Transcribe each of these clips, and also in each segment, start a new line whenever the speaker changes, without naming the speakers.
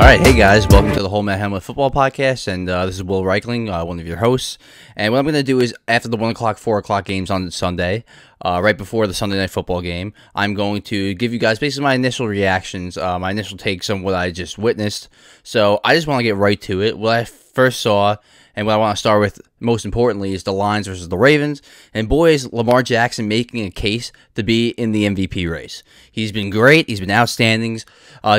Alright, hey guys, welcome to the Whole Man Hamlet Football Podcast, and this is Will Reichling, one of your hosts, and what I'm going to do is, after the 1 o'clock, 4 o'clock games on Sunday, right before the Sunday Night Football game, I'm going to give you guys basically my initial reactions, my initial takes on what I just witnessed. So I just want to get right to it. What I first saw, and what I want to start with, most importantly, is the Lions versus the Ravens. And boy, is Lamar Jackson making a case to be in the MVP race. He's been great. He's been outstanding.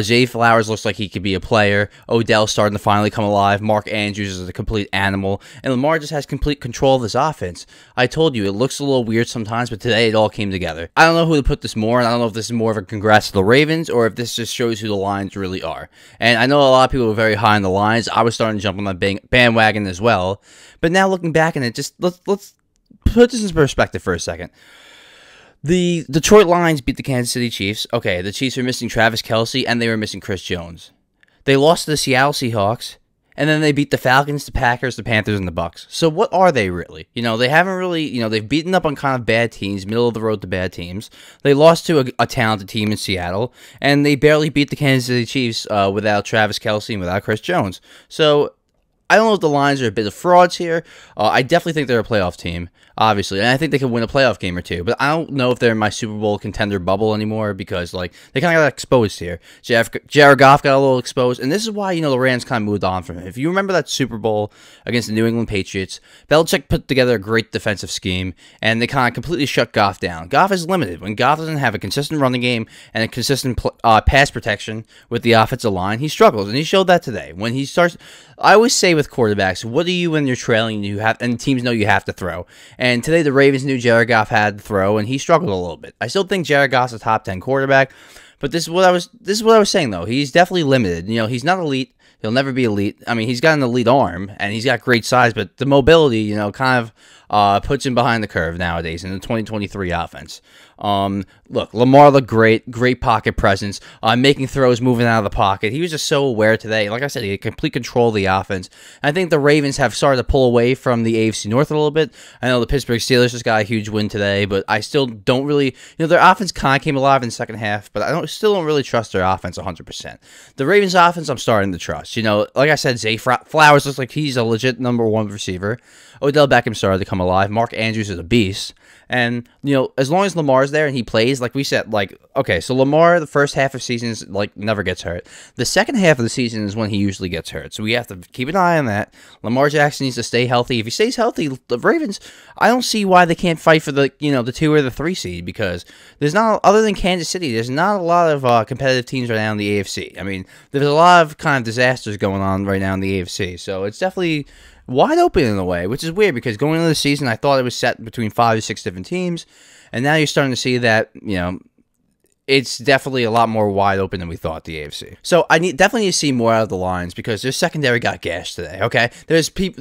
Zay Flowers looks like he could be a player. Odell's starting to finally come alive. Mark Andrews is a complete animal. And Lamar just has complete control of this offense. I told you, it looks a little weird sometimes, but today it all came together. I don't know who to put this more, and I don't know if this is more of a congrats to the Ravens, or if this just shows who the Lions really are. And I know a lot of people were very high on the Lions. I was starting to jump on that bandwagon as well. But now looking back on it, just let's put this in perspective for a second. The Detroit Lions beat the Kansas City Chiefs. Okay, the Chiefs were missing Travis Kelce, and they were missing Chris Jones. They lost to the Seattle Seahawks, and then they beat the Falcons, the Packers, the Panthers, and the Bucks. So what are they really? You know, they haven't really, they've beaten up on kind of bad teams, middle of the road to bad teams. They lost to a talented team in Seattle, and they barely beat the Kansas City Chiefs without Travis Kelce and without Chris Jones. So I don't know if the Lions are a bit of frauds here. I definitely think they're a playoff team, obviously, and I think they could win a playoff game or two. But I don't know if they're in my Super Bowl contender bubble anymore because, they kind of got exposed here. Jared Goff got a little exposed, and this is why, the Rams kind of moved on from him. If you remember that Super Bowl against the New England Patriots, Belichick put together a great defensive scheme, and they kind of completely shut Goff down. Goff is limited. When Goff doesn't have a consistent running game and a consistent pass protection with the offensive line, he struggles, and he showed that today. When he starts, I always say with quarterbacks, what do you when you're trailing and teams know you have to throw? And today the Ravens knew Jared Goff had to throw, and he struggled a little bit. I still think Jared Goff's a top 10 quarterback, but this is what I was saying though. He's definitely limited. He's not elite. He'll never be elite. I mean, he's got an elite arm, and he's got great size, but the mobility, kind of puts him behind the curve nowadays in the 2023 offense. Look, Lamar looked great pocket presence, making throws, moving out of the pocket. He was just so aware today. Like I said, he had complete control of the offense. I think the Ravens have started to pull away from the AFC North a little bit. I know the Pittsburgh Steelers just got a huge win today, but I still don't really, their offense kind of came alive in the second half, but I still don't really trust their offense 100%. The Ravens offense, I'm starting to trust. Like I said, Zay Flowers looks like he's a legit #1 receiver. Odell Beckham started to come alive. Mark Andrews is a beast. And, as long as Lamar's there and he plays, like we said, okay, so Lamar, the first half of seasons, never gets hurt. The second half of the season is when he usually gets hurt. So we have to keep an eye on that. Lamar Jackson needs to stay healthy. If he stays healthy, the Ravens, I don't see why they can't fight for the 2 or the 3 seed, because there's not, other than Kansas City, there's not a lot of competitive teams right now in the AFC. I mean, there's a lot of kind of disasters going on right now in the AFC. So it's definitely wide open in a way, which is weird because going into the season, I thought it was set between 5 or 6 different teams, and now you're starting to see that, it's definitely a lot more wide open than we thought, the AFC. So I definitely need to see more out of the Lions because their secondary got gashed today, okay? There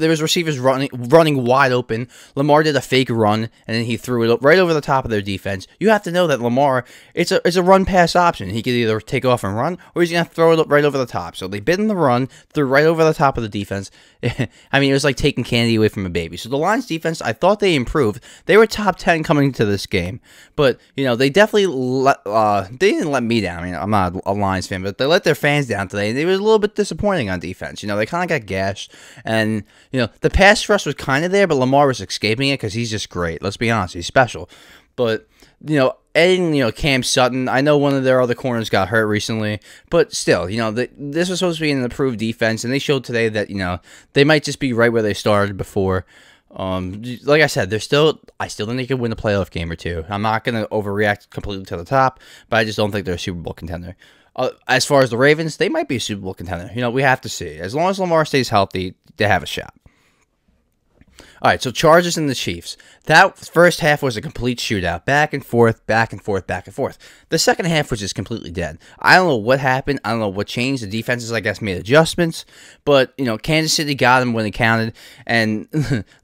was receivers running wide open. Lamar did a fake run, and then he threw it right over the top of their defense. You have to know that Lamar, it's a run-pass option. He could either take off and run, or he's going to throw it right over the top. So they bid in the run, threw right over the top of the defense. I mean, it was like taking candy away from a baby. So the Lions defense, I thought they improved. They were top 10 coming into this game. But, they definitely they didn't let me down. I mean, I'm not a Lions fan, but they let their fans down today. They were a little bit disappointing on defense. They kind of got gashed. And, the pass rush was kind of there, but Lamar was escaping it because he's just great. Let's be honest. He's special. But, adding, Cam Sutton, I know one of their other corners got hurt recently, but still, this was supposed to be an improved defense, and they showed today that, they might just be right where they started before. Like I said, I still think they could win a playoff game or two. I'm not going to overreact completely to the top, but I just don't think they're a Super Bowl contender. As far as the Ravens, they might be a Super Bowl contender. We have to see. As long as Lamar stays healthy, they have a shot. All right, so Chargers and the Chiefs. That first half was a complete shootout. Back and forth, back and forth, back and forth. The second half was just completely dead. I don't know what happened. I don't know what changed. The defenses, I guess, made adjustments. But, Kansas City got them when it counted. And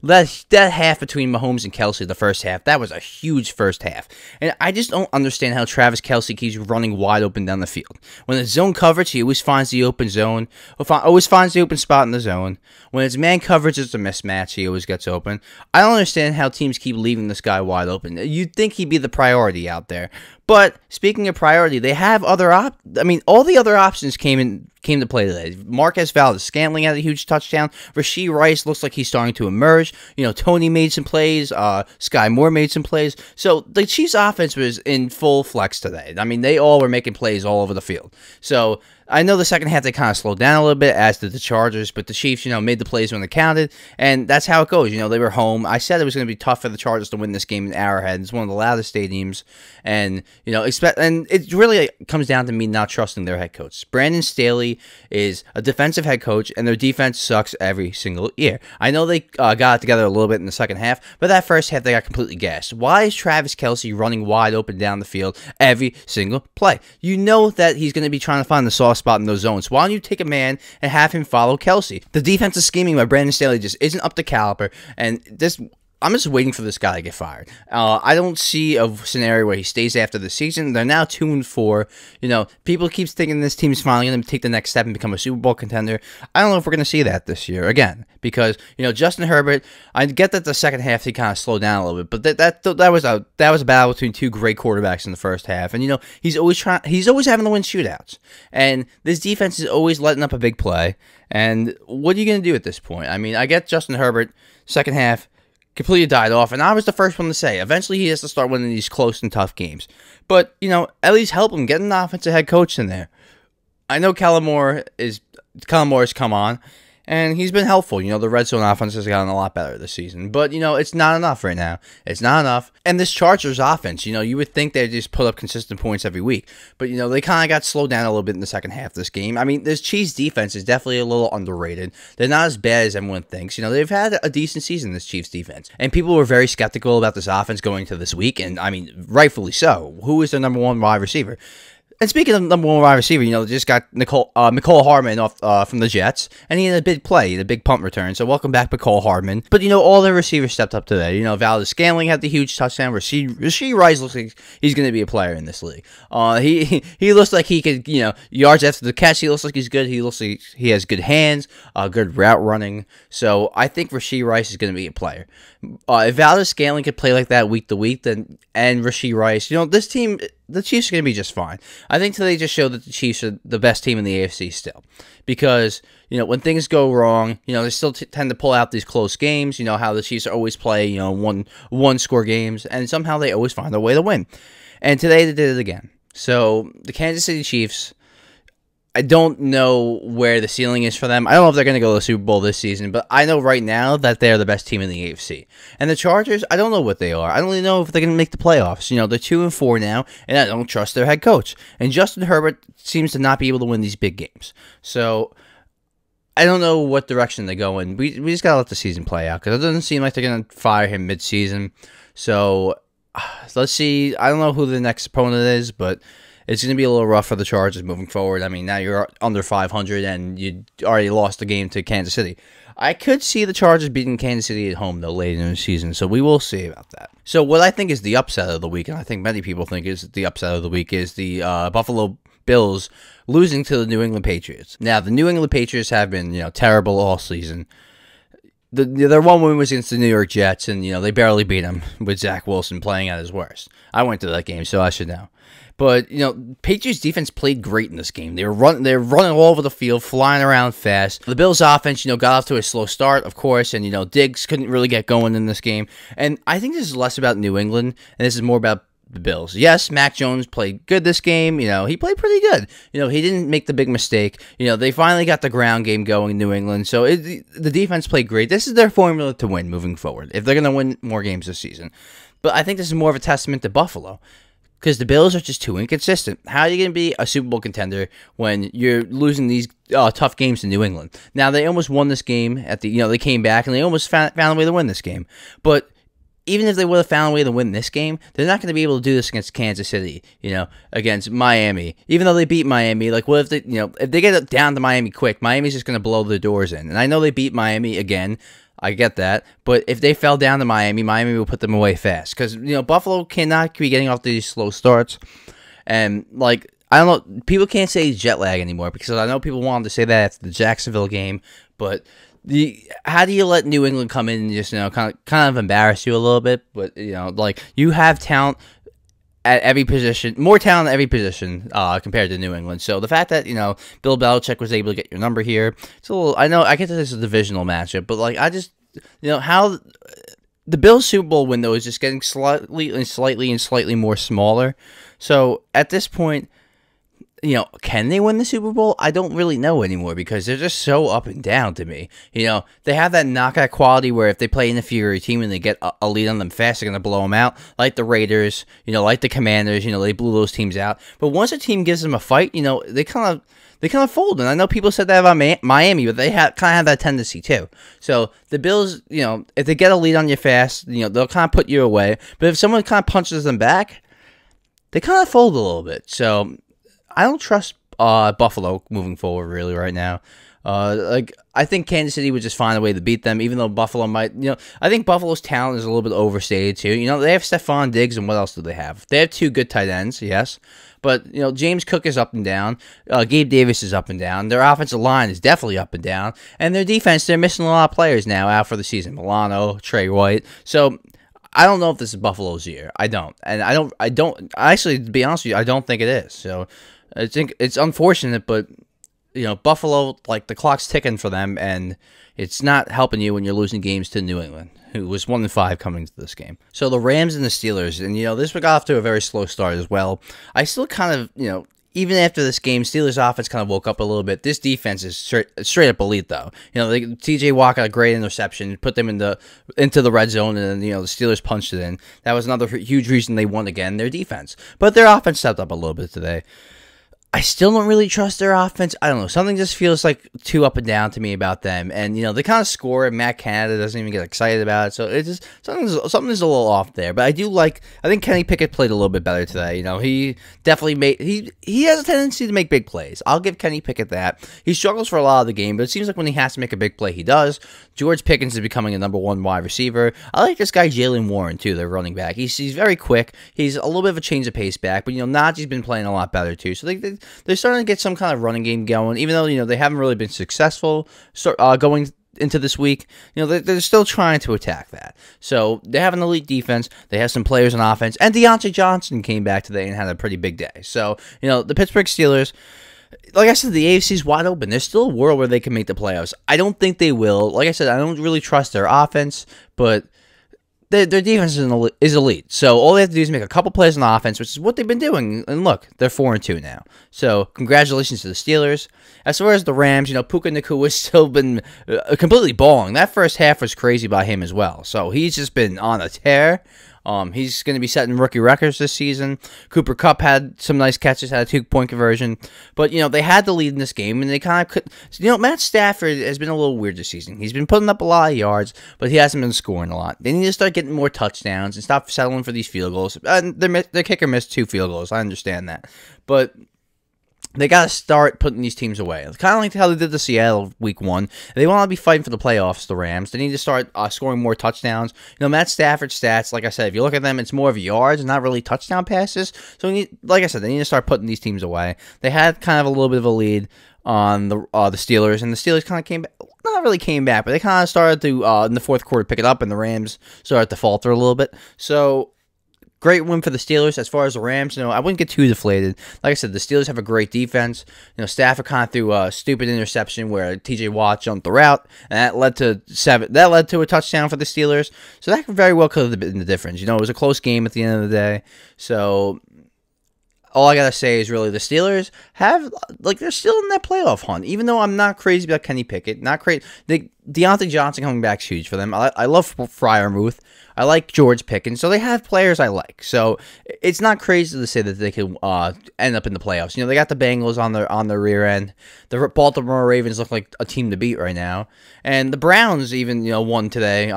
that half between Mahomes and Kelce, the first half, that was a huge first half. And I just don't understand how Travis Kelce keeps running wide open down the field. When it's zone coverage, he always finds the open zone. Always finds the open spot in the zone. When it's man coverage, it's a mismatch. He always gets open. I don't understand how teams keep leaving this guy wide open. You'd think he'd be the priority out there, But speaking of priority, they have other all the other options came to play today. Marquez Valdes-Scantling had a huge touchdown. Rashee Rice looks like he's starting to emerge. Tony made some plays. Sky Moore made some plays. So the Chiefs' offense was in full flex today. They all were making plays all over the field. So I know the second half they kind of slowed down a little bit, as did the Chargers, but the Chiefs, made the plays when it counted, and that's how it goes. They were home. I said it was going to be tough for the Chargers to win this game in Arrowhead. It's one of the loudest stadiums, and and it really comes down to me not trusting their head coach. Brandon Staley is a defensive head coach, and their defense sucks every single year. I know they got it together a little bit in the second half, but that first half they got completely gassed. Why is Travis Kelce running wide open down the field every single play? You know that he's going to be trying to find the soft spot in those zones. Why don't you take a man and have him follow Kelce? The defensive scheming by Brandon Staley just isn't up to caliber, and I'm just waiting for this guy to get fired. I don't see a scenario where he stays after the season. They're now 2-4. People keep thinking this team's finally going to take the next step and become a Super Bowl contender. I don't know if we're going to see that this year again, because Justin Herbert. I get that the second half he kind of slowed down a little bit, but that was a battle between two great quarterbacks in the first half, and he's always having to win shootouts, and this defense is always letting up a big play. And what are you going to do at this point? I get Justin Herbert second half completely died off, and I was the first one to say eventually he has to start winning these close and tough games. But at least help him get an offensive head coach in there. I know Kellen Moore has come on, and he's been helpful. The red zone offense has gotten a lot better this season. But, it's not enough right now. It's not enough. And this Chargers offense, you would think they'd just put up consistent points every week. But, they kind of got slowed down a little bit in the second half of this game. This Chiefs defense is definitely a little underrated. They're not as bad as everyone thinks. They've had a decent season, this Chiefs defense. And people were very skeptical about this offense going to this week. And, rightfully so. Who is their number one wide receiver? And speaking of number one wide receiver, they just got McCole Hardman off from the Jets, and he had a big play, a big punt return. So welcome back, McCole Hardman. But all their receivers stepped up today. Valdes-Scantling had the huge touchdown. Rashee Rice looks like he's going to be a player in this league. He looks like he could, yards after the catch. He looks like he's good. He looks like he has good hands, good route running. So I think Rashee Rice is going to be a player. If Valdes-Scantling could play like that week to week, and Rashee Rice, this team, the Chiefs are going to be just fine. I think today just showed that the Chiefs are the best team in the AFC still. Because, when things go wrong, they still tend to pull out these close games. How the Chiefs always play, one-score games, and somehow they always find a way to win. And today they did it again. So, the Kansas City Chiefs, I don't know where the ceiling is for them. I don't know if they're going to go to the Super Bowl this season, but I know right now that they're the best team in the AFC. And the Chargers, I don't know what they are. I don't really know if they're going to make the playoffs. They're 2-4 now, and I don't trust their head coach. And Justin Herbert seems to not be able to win these big games. So I don't know what direction they go in. We just got to let the season play out, because it doesn't seem like they're going to fire him mid-season. So let's see. I don't know who the next opponent is, but it's going to be a little rough for the Chargers moving forward. Now you're under 500, and you already lost the game to Kansas City. I could see the Chargers beating Kansas City at home, though, later in the season, so we will see about that. So what I think is the upset of the week, and I think many people think is the upset of the week, is the Buffalo Bills losing to the New England Patriots. Now, the New England Patriots have been, terrible all season. Their one win was against the New York Jets, and, they barely beat them with Zach Wilson playing at his worst. I went to that game, so I should know. But, Patriots defense played great in this game. They were running all over the field, flying around fast. The Bills offense, got off to a slow start, of course, and, Diggs couldn't really get going in this game. And I think this is less about New England, and this is more about the Bills. Yes, Mac Jones played good this game. He played pretty good. He didn't make the big mistake. They finally got the ground game going in New England. So the defense played great. This is their formula to win moving forward, if they're going to win more games this season. But I think this is more of a testament to Buffalo, because the Bills are just too inconsistent. How are you going to be a Super Bowl contender when you're losing these tough games to New England? Now, they almost won this game at the, they came back and they almost found a way to win this game. But even if they would have found a way to win this game, they're not going to be able to do this against Kansas City, against Miami. Even though they beat Miami, what if they, if they get it down to Miami quick, Miami's just going to blow the doors in. And I know they beat Miami again. I get that. But if they fell down to Miami, Miami will put them away fast. Because, Buffalo cannot be getting off these slow starts. And, I don't know, people can't say jet lag anymore, because I know people wanted to say that after the Jacksonville game. But how do you let New England come in and just, kind of embarrass you a little bit? But, you have talent. at every position, more talent at every position compared to New England. So the fact that Bill Belichick was able to get your number here, it's a little. I know I get that this is a divisional matchup, but like I just how the Bills Super Bowl window is just getting slightly more smaller. So at this point, can they win the Super Bowl? I don't really know anymore because they're just so up and down to me. They have that knockout quality where if they play an inferior team and they get a lead on them fast, they're going to blow them out. Like the Raiders, like the Commanders, they blew those teams out. But once a team gives them a fight, they kind of fold. And I know people said that about Miami, but they kind of have that tendency too. So the Bills, if they get a lead on you fast, they'll kind of put you away. But if someone kind of punches them back, they kind of fold a little bit. So I don't trust Buffalo moving forward really right now. I think Kansas City would just find a way to beat them, even though Buffalo might, I think Buffalo's talent is a little bit overstated too. They have Stephon Diggs, and what else do they have? They have 2 good tight ends, yes. But, James Cook is up and down. Gabe Davis is up and down. Their offensive line is definitely up and down. And their defense, they're missing a lot of players now out for the season. Milano, Trey White. So I don't know if this is Buffalo's year. I don't. And I don't, actually, to be honest with you, I don't think it is. So I think it's unfortunate, but Buffalo, like the clock's ticking for them, and it's not helping you when you're losing games to New England, who was 1-5 coming to this game. So the Rams and the Steelers, and this got off to a very slow start as well. I still kind of, even after this game, Steelers offense kind of woke up a little bit. This defense is straight up elite, though. T.J. Watt got a great interception, put them into the red zone, and then the Steelers punched it in. That was another huge reason they won again. Their defense, but their offense stepped up a little bit today. I still don't really trust their offense. I don't know. Something just feels like too up and down to me about them. And, they kind of score, and Matt Canada doesn't even get excited about it. So it's just something's a little off there. But I think Kenny Pickett played a little bit better today. He definitely he has a tendency to make big plays. I'll give Kenny Pickett that. He struggles for a lot of the game, but it seems like when he has to make a big play, he does. George Pickens is becoming a number 1 wide receiver. I like this guy, Jalen Warren, too, their running back. He's very quick. He's a little bit of a change of pace back. But, Najee's been playing a lot better, too. So they're starting to get some kind of running game going, even though they haven't really been successful going into this week. They're still trying to attack that. So they have an elite defense. They have some players on offense, and Deontay Johnson came back today and had a pretty big day. So the Pittsburgh Steelers, like I said, the AFC's wide open. There's still a world where they can make the playoffs. I don't think they will. Like I said, I don't really trust their offense, but their defense is elite. So all they have to do is make a couple plays on offense, which is what they've been doing. And look, they're 4-2 now. So congratulations to the Steelers. As far as the Rams, Puka Nacua has still been completely balling. That first half was crazy by him as well. So he's just been on a tear. He's going to be setting rookie records this season. Cooper Kupp had some nice catches, had a 2-point conversion. But, they had the lead in this game, and they kind of could. Matt Stafford has been a little weird this season. He's been putting up a lot of yards, but he hasn't been scoring a lot. They need to start getting more touchdowns and stop settling for these field goals. Their kicker missed 2 field goals. I understand that. But they got to start putting these teams away. It's kind of like how they did the Seattle week 1. They want to be fighting for the playoffs, the Rams. They need to start scoring more touchdowns. Matt Stafford's stats, like I said, if you look at them, it's more of yards and not really touchdown passes. So, like I said, they need to start putting these teams away. They had kind of a little bit of a lead on the Steelers, and the Steelers kind of came back. Not really came back, but they kind of started to, in the fourth quarter, pick it up, and the Rams started to falter a little bit. So great win for the Steelers. As far as the Rams, I wouldn't get too deflated. Like I said, the Steelers have a great defense. Stafford kind of threw a stupid interception where T.J. Watt jumped the route, and that led to a touchdown for the Steelers. So that very well could have been the difference. It was a close game at the end of the day. So all I gotta say is really the Steelers they're still in that playoff hunt. Even though I'm not crazy about Kenny Pickett, not crazy. Deontay Johnson coming back is huge for them. I love Freiermuth. I like George Pickens. So they have players I like. So it's not crazy to say that they can end up in the playoffs. They got the Bengals on their rear end. The Baltimore Ravens look like a team to beat right now, and the Browns even won today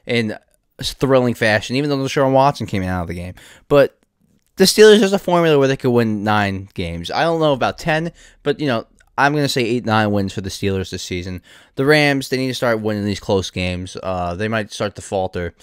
in thrilling fashion. Even though Deshaun Watson came out of the game, but the Steelers, there's a formula where they could win 9 games. I don't know about 10, but, I'm going to say 8-9 wins for the Steelers this season. The Rams, they need to start winning these close games. They might start to falter.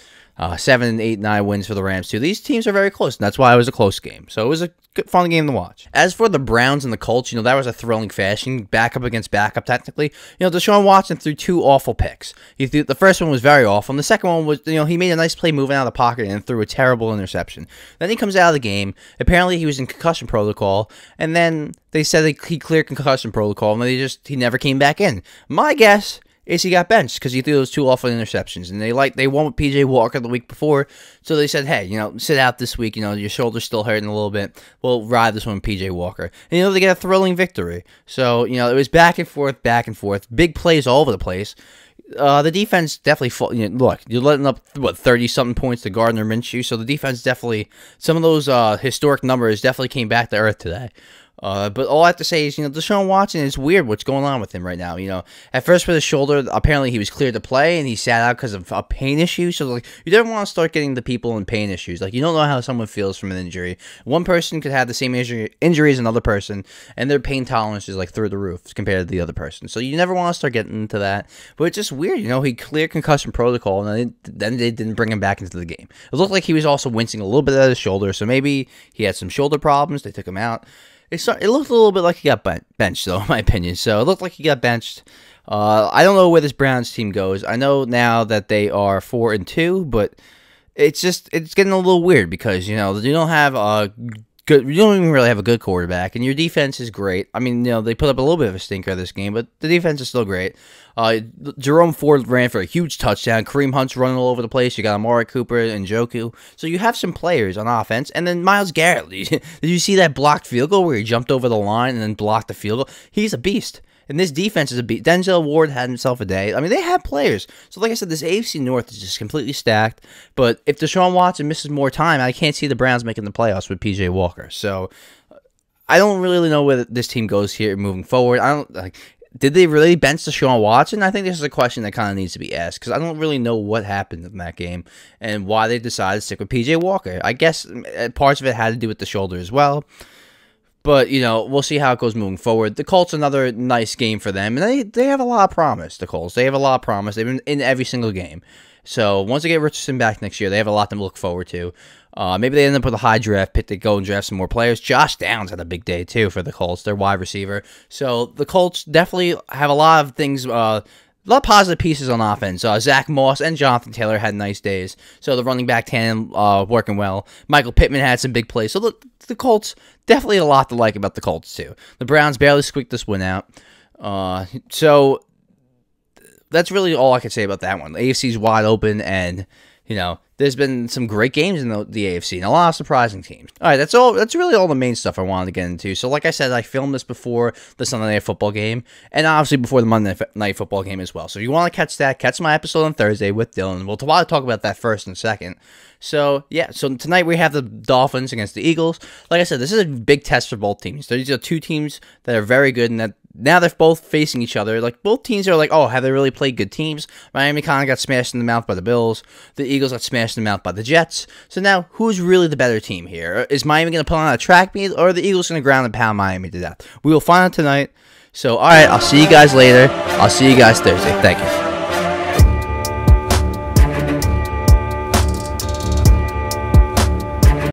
7 and 8, 9 wins for the Rams too. These teams are very close, and that's why it was a close game. So it was a good, fun game to watch. As for the Browns and the Colts, that was a thrilling fashion, backup against backup technically. Deshaun Watson threw 2 awful picks. The first one was very awful, and the second one was, he made a nice play moving out of the pocket and threw a terrible interception. Then he comes out of the game. Apparently he was in concussion protocol, and then they said he cleared concussion protocol, and he never came back in. My guess is he got benched because he threw those 2 awful interceptions, and they won with P.J. Walker the week before, so they said, hey, sit out this week, your shoulder's still hurting a little bit, we'll ride this one with P.J. Walker, and they get a thrilling victory. So, it was back and forth, big plays all over the place. The defense definitely, look, you're letting up, 30-something points to Gardner Minshew, so the defense definitely, some of those historic numbers definitely came back to earth today. But all I have to say is, Deshaun Watson, is weird what's going on with him right now. At first with his shoulder, apparently he was cleared to play, and he sat out because of a pain issue. So, you don't want to start getting the people in pain issues. You don't know how someone feels from an injury. One person could have the same injury as another person, and their pain tolerance is, through the roof compared to the other person. So, you never want to start getting into that. But it's just weird, he cleared concussion protocol, and then they didn't bring him back into the game. It looked like he was also wincing a little bit at his shoulder, so maybe he had some shoulder problems. They took him out. It looked a little bit like he got benched, though, in my opinion. So it looked like he got benched. I don't know where this Browns team goes. I know now that they are 4-2, but it's getting a little weird because you don't have you don't even really have a good quarterback, and your defense is great. I mean, they put up a little bit of a stinker this game, but the defense is still great. Jerome Ford ran for a huge touchdown. Kareem Hunt's running all over the place. You got Amari Cooper and Njoku. So you have some players on offense, and then Myles Garrett. Did you see that blocked field goal where he jumped over the line and then blocked the field goal? He's a beast. And this defense is a beat. Denzel Ward had himself a day. I mean, they have players. So, like I said, this AFC North is just completely stacked. But if Deshaun Watson misses more time, I can't see the Browns making the playoffs with P.J. Walker. So, I don't really know where this team goes here moving forward. Did they really bench Deshaun Watson? I think this is a question that kind of needs to be asked because I don't really know what happened in that game and why they decided to stick with P.J. Walker. I guess parts of it had to do with the shoulder as well. But, we'll see how it goes moving forward. The Colts, another nice game for them. And they have a lot of promise, the Colts. They have a lot of promise. They've been in every single game. So, once they get Richardson back next year, they have a lot to look forward to. Maybe they end up with a high draft pick to go and draft some more players. Josh Downs had a big day, too, for the Colts. Their wide receiver. So, the Colts definitely have a lot of things... a lot of positive pieces on offense. Zach Moss and Jonathan Taylor had nice days. So the running back tandem working well. Michael Pittman had some big plays. So the Colts, definitely a lot to like about the Colts too. The Browns barely squeaked this win out. So that's really all I can say about that one. The AFC's wide open, and there's been some great games in the AFC and a lot of surprising teams. All right, that's all. That's really all the main stuff I wanted to get into. So, like I said, I filmed this before the Sunday Night Football game, and obviously before the Monday Night Football game as well. So, if you want to catch that, catch my episode on Thursday with Dylan. We'll talk about that first and second. So, yeah, so tonight we have the Dolphins against the Eagles. Like I said, this is a big test for both teams. These are two teams that are very good, and that now they're both facing each other. Both teams are oh, have they really played good teams? Miami kind of got smashed in the mouth by the Bills. The Eagles got smashed in the mouth by the Jets. So now, who's really the better team here? Is Miami going to put on a track meet, or are the Eagles going to ground and pound Miami to death? We will find out tonight. So, all right, I'll see you guys later. I'll see you guys Thursday. Thank you.